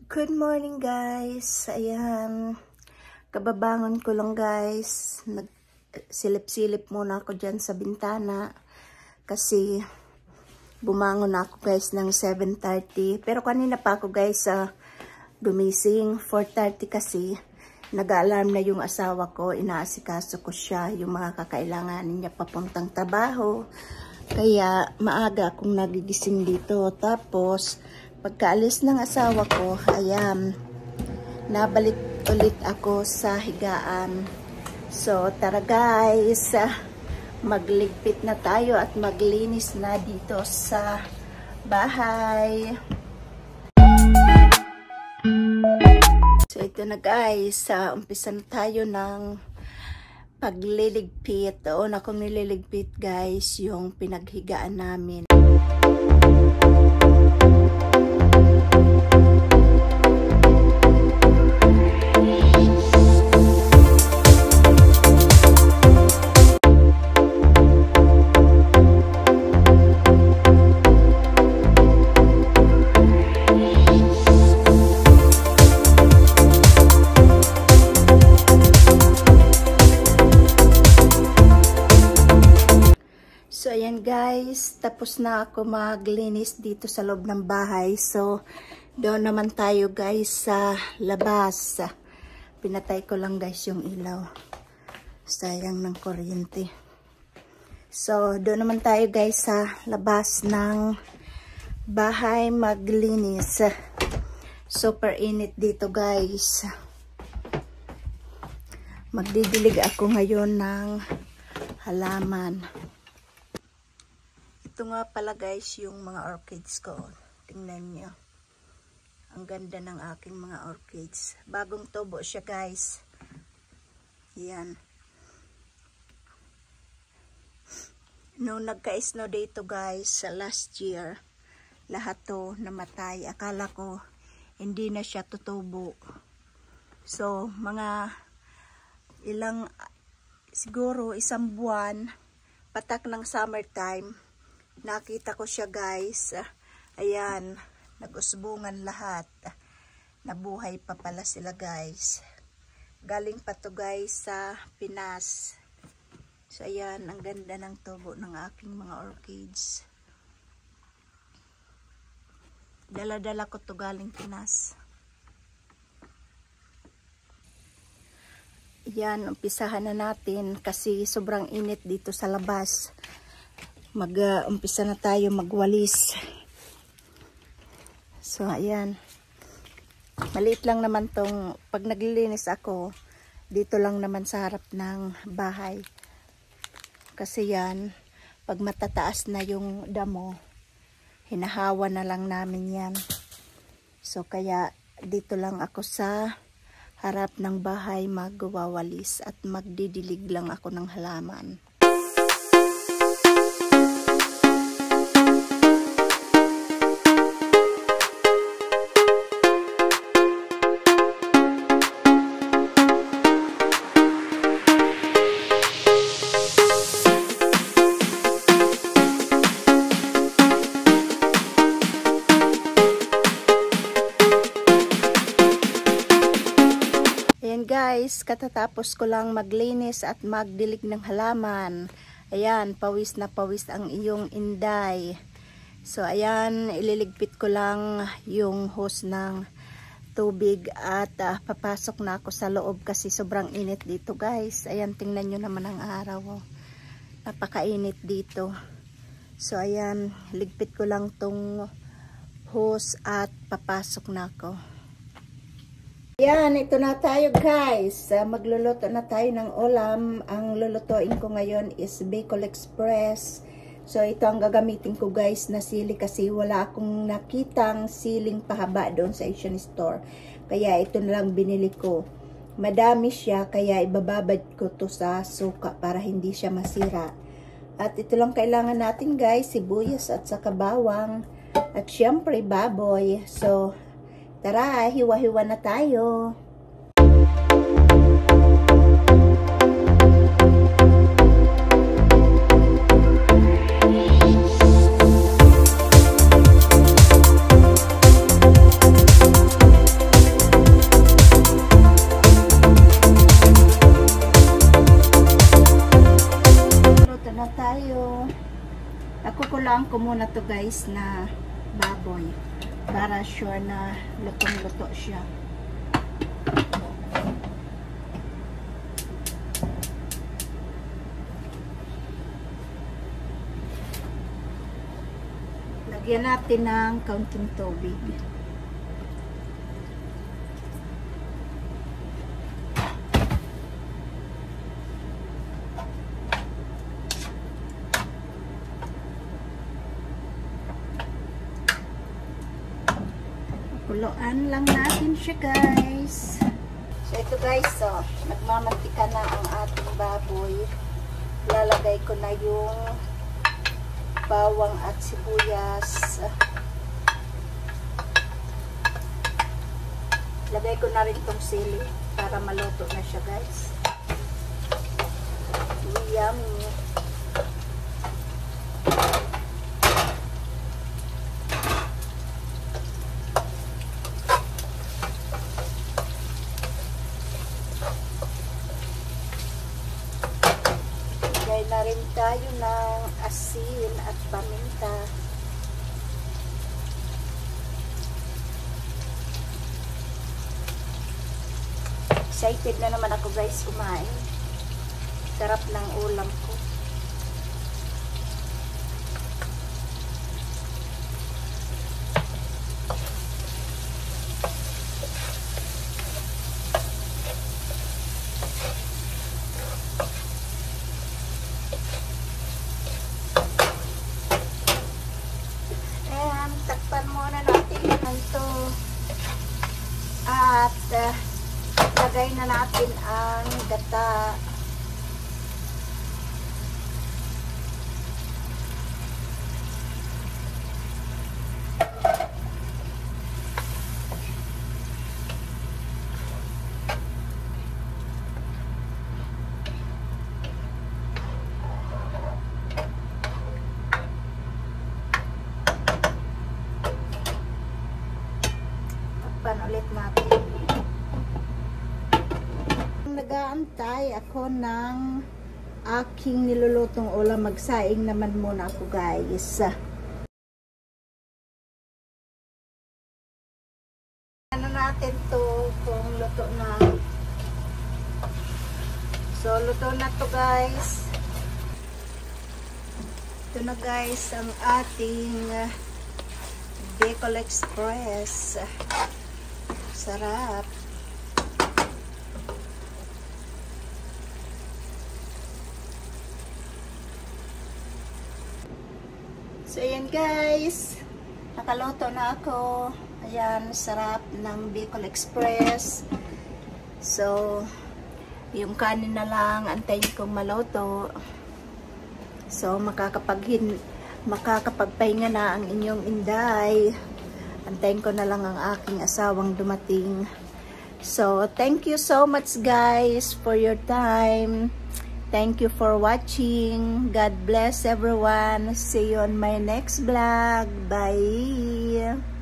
Good morning guys. Ayan. Kababangon ko lang guys. Nagsilip-silip muna ako dyan sa bintana. Kasi bumangon ako guys ng 7:30. Pero kanina pa ako guys gumising. 4:30 kasi. Nag-alarm na yung asawa ko. Inaasikaso ko siya. Yung mga kakailanganin niya papuntang trabaho. Kaya maaga akong nagigising dito. Tapos pagkaalis ng asawa ko, ayan, nabalik ulit ako sa higaan. So, tara guys, magligpit na tayo at maglinis na dito sa bahay. So, ito na guys, umpisa na tayo ng pagliligpit. Una kong nililigpit guys, yung pinaghigaan namin. So, ayan guys, tapos na ako maglinis dito sa loob ng bahay. So, doon naman tayo guys sa labas. Pinatay ko lang guys yung ilaw. Sayang ng kuryente. So, doon naman tayo guys sa labas ng bahay maglinis. Super init dito guys. Magdidilig ako ngayon ng halaman. Ito nga pala guys yung mga orchids ko. Tingnan nyo. Ang ganda ng aking mga orchids. Bagong tubo siya guys. Yan. Nung nagka-snow dito guys last year, lahat to namatay. Akala ko hindi na siya tutubo. So mga siguro isang buwan patak ng summertime, nakita ko siya guys. Ayan, nag-usbungan lahat. Nabuhay pa pala sila guys. Galing pa to guys sa Pinas. So ayan, ang ganda ng tubo ng aking mga orchids. Dala-dala ko to galing Pinas. Ayan, umpisahan na natin kasi sobrang init dito sa labas. Umpisa na tayo magwalis. So, ayan. Maliit lang naman tong, pag naglilinis ako, dito lang naman sa harap ng bahay. Kasi yan, pag matataas na yung damo, hinahawa na lang namin yan. So, kaya dito lang ako sa harap ng bahay magwawalis at magdidilig lang ako ng halaman. Guys, katatapos ko lang maglinis at magdilig ng halaman. Ayan, pawis na pawis ang iyong inday. So, ayan, ililigpit ko lang yung hose ng tubig at papasok na ako sa loob kasi sobrang init dito guys. Ayan, tingnan nyo naman ang araw. Oh. Napakainit dito. So, ayan, ligpit ko lang tong hose at papasok na ako. Yan, ito na tayo guys. Magluluto na tayo ng ulam. Ang lulutuin ko ngayon is Bicol Express. So, ito ang gagamitin ko guys na sili kasi wala akong nakitang siling pahaba doon sa Asian store. Kaya ito na lang binili ko. Madami siya kaya ibababad ko to sa suka para hindi siya masira. At ito lang kailangan natin guys, sibuyas at saka bawang. At syempre baboy. So, tara, hiwa-hiwa na tayo. ko muna to guys na baboy para sure na lutong-luto siya. Lagyan natin ng kaunting tubig. Kuluan lang natin siya guys. So ito guys, nagmamantika na ang ating baboy. Lalagay ko na yung bawang at sibuyas. Lagay ko na rin tong sili para maluto na siya guys. Yummy. Lagay na rin tayo ng asin at paminta. Excited na naman ako guys kumain. Sarap ng ulam ko. Takpan muna natin ito at lagay na natin ang gata. Ulit natin. Nag-aantay ako ng aking nilulutong ulam. Magsaing naman muna ako guys. Ano natin to kung luto na. So luto na to guys. Ito na guys ang ating Bicol Express. Sarap. So ayan guys, nakaluto na ako. Ayan, sarap ng Bicol Express. So yung kanin na lang antayin kong maluto. So makakapagpahinga na ang inyong inday. Antayin ko na lang ang aking asawang dumating. So, thank you so much guys for your time. Thank you for watching. God bless everyone. See you on my next vlog. Bye!